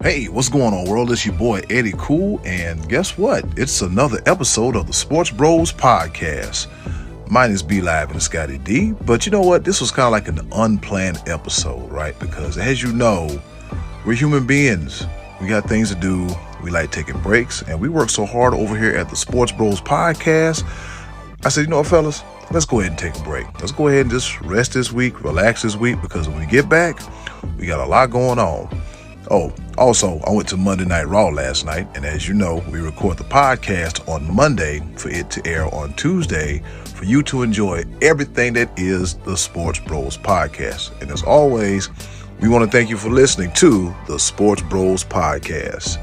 Hey, what's going on, world? It's your boy Eddy Kool, and guess what? It's another episode of the Sports Bros Podcast. Mine is B Live and Scotty D, but you know what? This was kind of like an unplanned episode, right? Because as you know, we're human beings. We got things to do. We like taking breaks, and we work so hard over here at the Sports Bros Podcast. I said, you know what, fellas? Let's go ahead and take a break. Let's go ahead and just rest this week, relax this week, because when we get back, we got a lot going on. Oh, also, I went to Monday Night Raw last night, and as you know, we record the podcast on Monday for it to air on Tuesday for you to enjoy everything that is the Sports Bros Podcast. And as always, we want to thank you for listening to the Sports Bros Podcast.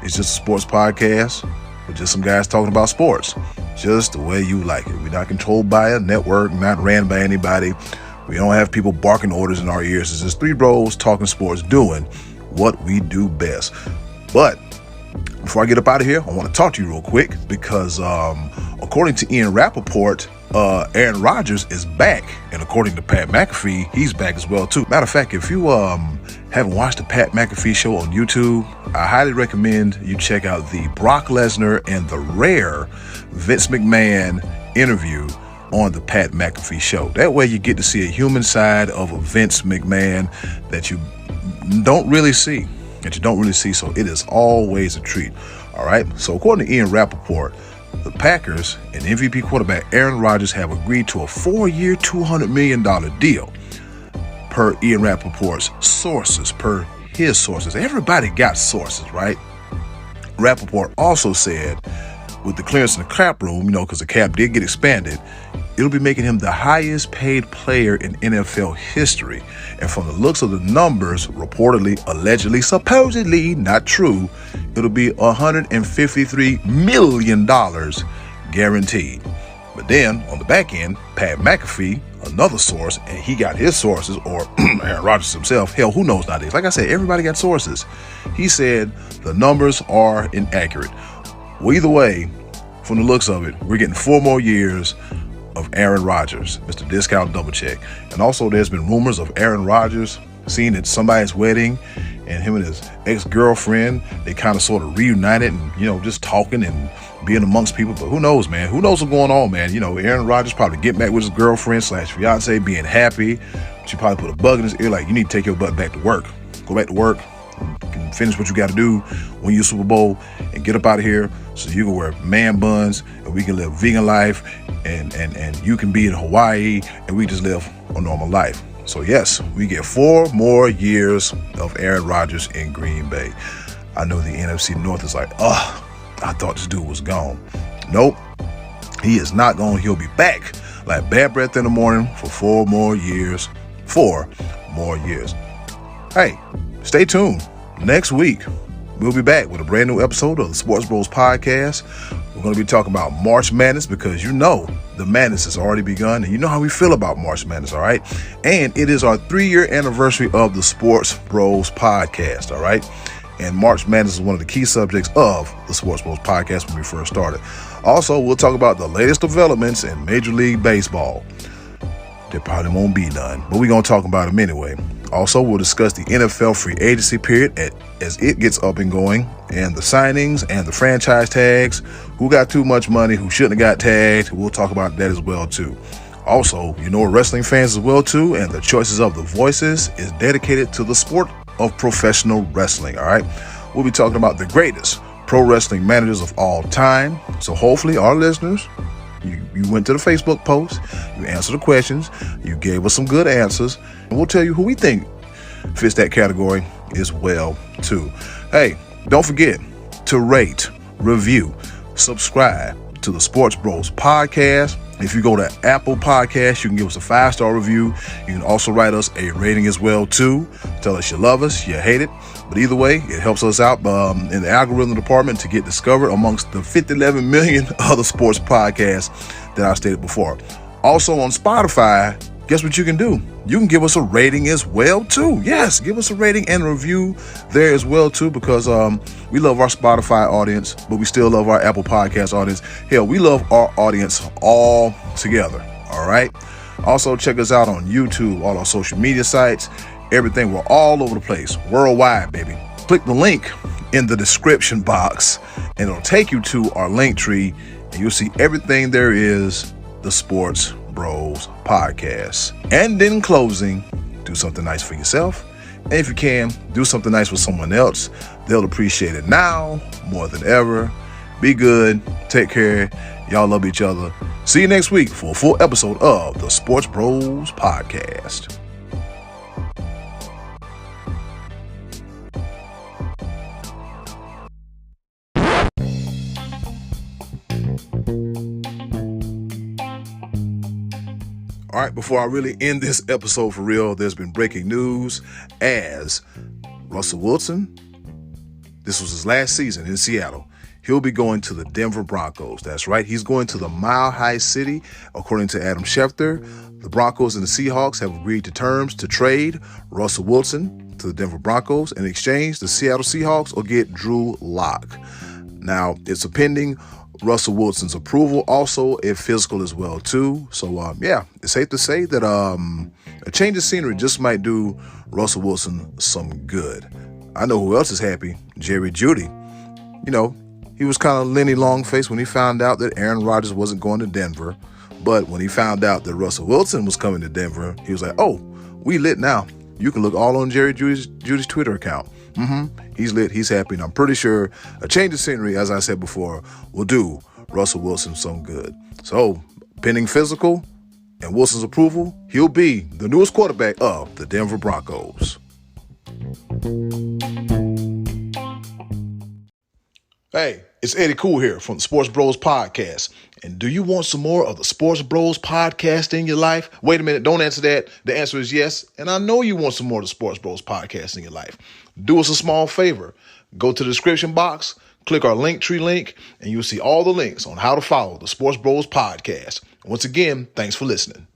It's just a sports podcast with just some guys talking about sports, just the way you like it. We're not controlled by a network, not ran by anybody. We don't have people barking orders in our ears. It's just three bros talking sports, doing what we do best. But before I get up out of here, I want to talk to you real quick because according to Ian Rappaport, Aaron Rodgers is back, and according to Pat McAfee, he's back as well too. Matter of fact, if you haven't watched the Pat McAfee show on YouTube, I highly recommend you check out the Brock Lesnar and the rare Vince McMahon interview on the Pat McAfee show. That way you get to see a human side of a Vince McMahon that you don't really see. So it is always a treat. All right. So according to Ian Rappaport, the Packers and MVP quarterback Aaron Rodgers have agreed to a 4-year, $200 million deal. Per Ian Rappaport's sources, per his sources. Everybody got sources, right? Rappaport also said with the clearance in the cap room, because the cap did get expanded, it'll be making him the highest paid player in NFL history. And from the looks of the numbers, reportedly, allegedly, supposedly, not true, it'll be $153 million guaranteed. But then on the back end, Pat McAfee, another source, and he got his sources, or Aaron Rodgers himself, hell, who knows nowadays? Like I said, everybody got sources. He said the numbers are inaccurate. Well, either way, from the looks of it, we're getting 4 more years of Aaron Rodgers, Mr. Discount Double Check. And also there's been rumors of Aaron Rodgers seen at somebody's wedding, and him and his ex-girlfriend, they kind of sort of reunited and, just talking and being amongst people. But who knows, man? Who knows what's going on, man? Aaron Rodgers probably getting back with his girlfriend / fiance, being happy. She probably put a bug in his ear like, you need to take your butt back to work. Go back to work. You can finish what you got to do, win your Super Bowl, and get up out of here so you can wear man buns and we can live vegan life, and you can be in Hawaii and we just live a normal life. So yes, we get 4 more years of Aaron Rodgers in Green Bay. I know the NFC North is like, I thought this dude was gone. Nope, he is not gone. He'll be back like bad breath in the morning for 4 more years. 4 more years. Hey, stay tuned. Next week, we'll be back with a brand new episode of the Sports Bros Podcast. We're going to be talking about March Madness because the madness has already begun, and you know how we feel about March Madness, all right? And it is our 3-year anniversary of the Sports Bros Podcast, all right? And March Madness is one of the key subjects of the Sports Bros Podcast when we first started. Also, we'll talk about the latest developments in Major League Baseball. There probably won't be none, but we're going to talk about them anyway. Also, we'll discuss the NFL free agency period as it gets up and going, and the signings and the franchise tags, who got too much money, who shouldn't have got tagged. We'll talk about that as well, too. Also, wrestling fans as well, too, and the choices of the voices is dedicated to the sport of professional wrestling, all right? We'll be talking about the greatest pro wrestling managers of all time. So hopefully our listeners, you went to the Facebook post, you answered the questions, you gave us some good answers, and we'll tell you who we think fits that category as well, too. Hey, don't forget to rate, review, subscribe to the Sports Bros Podcast. If you go to Apple Podcasts, you can give us a 5-star review. You can also write us a rating as well, too. Tell us you love us, you hate it. But either way, it helps us out in the algorithm department to get discovered amongst the 11 million other sports podcasts that I stated before. Also on Spotify, guess what you can do? You can give us a rating as well, too. Yes, give us a rating and a review there as well, too, because we love our Spotify audience, but we still love our Apple Podcast audience. Hell, we love our audience all together, all right? Also, check us out on YouTube, all our social media sites, everything. We're all over the place, worldwide, baby. click the link in the description box and it'll take you to our link tree and you'll see everything there is the Sports Bros Podcast. And in closing, do something nice for yourself. And if you can, do something nice for someone else. They'll appreciate it now more than ever. Be good. Take care. Y'all love each other. See you next week for a full episode of the Sports Bros Podcast. All right, before I really end this episode for real, there's been breaking news as Russell Wilson, this was his last season in Seattle. He'll be going to the Denver Broncos. That's right. He's going to the Mile High City. According to Adam Schefter, the Broncos and the Seahawks have agreed to terms to trade Russell Wilson to the Denver Broncos. In exchange, the Seattle Seahawks will get Drew Lock. Now, it's pending Russell Wilson's approval, also a physical as well too. So it's safe to say that a change of scenery just might do Russell Wilson some good. I know who else is happy. Jerry Jeudy. You know, he was kind of Lenny Longface when he found out that Aaron Rodgers wasn't going to Denver. But when he found out that Russell Wilson was coming to Denver, he was like, oh, we lit now. You can look all on Jerry Jeudy's Twitter account. He's lit. He's happy. And I'm pretty sure a change of scenery, as I said before, will do Russell Wilson some good. So, pending physical and Wilson's approval, he'll be the newest quarterback of the Denver Broncos. Hey, it's Eddy Kool here from the Sports Bros Podcast. And do you want some more of the Sports Bros Podcast in your life? Wait a minute, don't answer that. The answer is yes. And I know you want some more of the Sports Bros Podcast in your life. Do us a small favor. Go to the description box, click our link tree link, and you'll see all the links on how to follow the Sports Bros Podcast. Once again, thanks for listening.